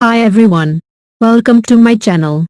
Hi everyone. Welcome to my channel.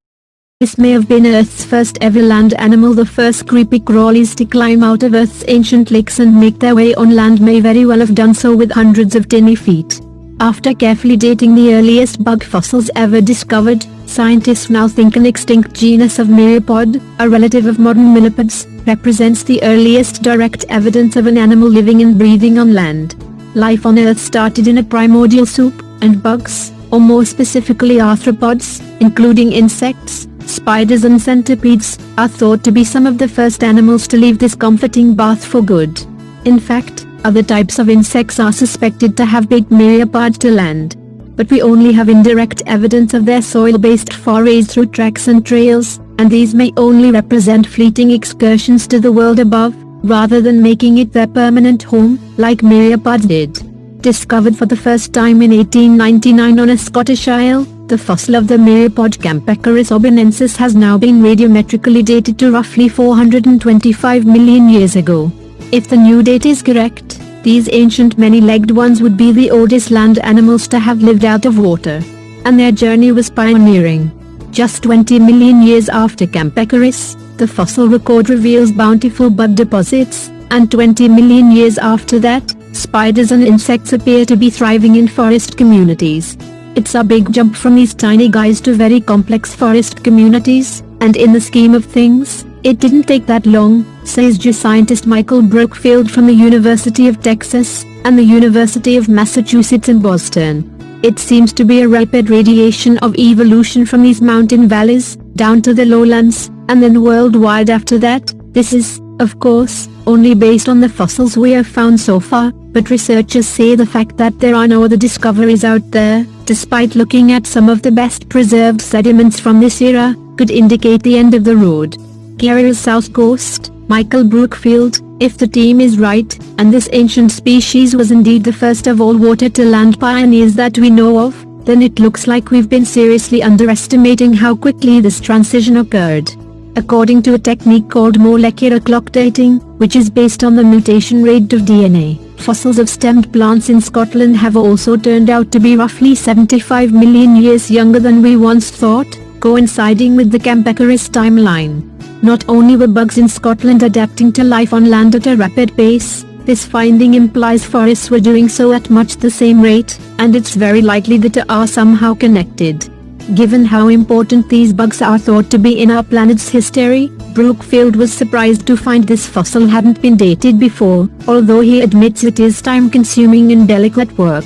This may have been Earth's first ever land animal. The first creepy crawlies to climb out of Earth's ancient lakes and make their way on land may very well have done so with hundreds of tiny feet. After carefully dating the earliest bug fossils ever discovered, scientists now think an extinct genus of myriapod, a relative of modern millipedes, represents the earliest direct evidence of an animal living and breathing on land. Life on Earth started in a primordial soup, and bugs, or more specifically arthropods, including insects, spiders and centipedes, are thought to be some of the first animals to leave this comforting bath for good. In fact, other types of insects are suspected to have big myriapods to land. But we only have indirect evidence of their soil-based forays through tracks and trails, and these may only represent fleeting excursions to the world above, rather than making it their permanent home, like myriapods did. Discovered for the first time in 1899 on a Scottish isle, the fossil of the myriapod Campecurus obenensis has now been radiometrically dated to roughly 425 million years ago. If the new date is correct, these ancient many-legged ones would be the oldest land animals to have lived out of water. And their journey was pioneering. Just 20 million years after Campecurus, the fossil record reveals bountiful bug deposits, and 20 million years after that, spiders and insects appear to be thriving in forest communities. It's a big jump from these tiny guys to very complex forest communities, and in the scheme of things, it didn't take that long, says geoscientist Michael Brookfield from the University of Texas, and the University of Massachusetts in Boston. It seems to be a rapid radiation of evolution from these mountain valleys, down to the lowlands, and then worldwide after that. This is, of course, only based on the fossils we have found so far, but researchers say the fact that there are no other discoveries out there, despite looking at some of the best preserved sediments from this era, could indicate the end of the road. Kerala's south coast, Michael Brookfield, if the team is right, and this ancient species was indeed the first of all water-to-land pioneers that we know of, then it looks like we've been seriously underestimating how quickly this transition occurred. According to a technique called molecular clock dating, which is based on the mutation rate of DNA, fossils of stemmed plants in Scotland have also turned out to be roughly 75 million years younger than we once thought, coinciding with the Campecurus timeline. Not only were bugs in Scotland adapting to life on land at a rapid pace, this finding implies forests were doing so at much the same rate, and it's very likely that they are somehow connected. Given how important these bugs are thought to be in our planet's history, Brookfield was surprised to find this fossil hadn't been dated before, although he admits it is time-consuming and delicate work.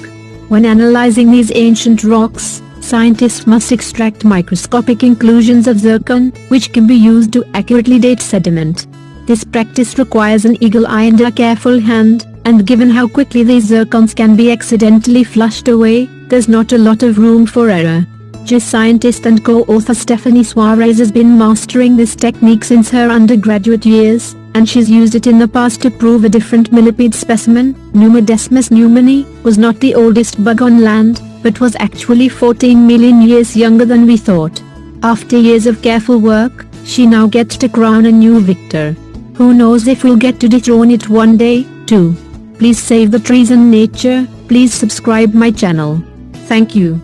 When analyzing these ancient rocks, scientists must extract microscopic inclusions of zircon, which can be used to accurately date sediment. This practice requires an eagle eye and a careful hand, and given how quickly these zircons can be accidentally flushed away, there's not a lot of room for error. Geoscientist and co-author Stephanie Suarez has been mastering this technique since her undergraduate years, and she's used it in the past to prove a different millipede specimen, Pneumodesmus pneumoni, was not the oldest bug on land, but was actually 14 million years younger than we thought. After years of careful work, she now gets to crown a new victor. Who knows if we'll get to dethrone it one day, too. Please save the trees and nature, please subscribe my channel. Thank you.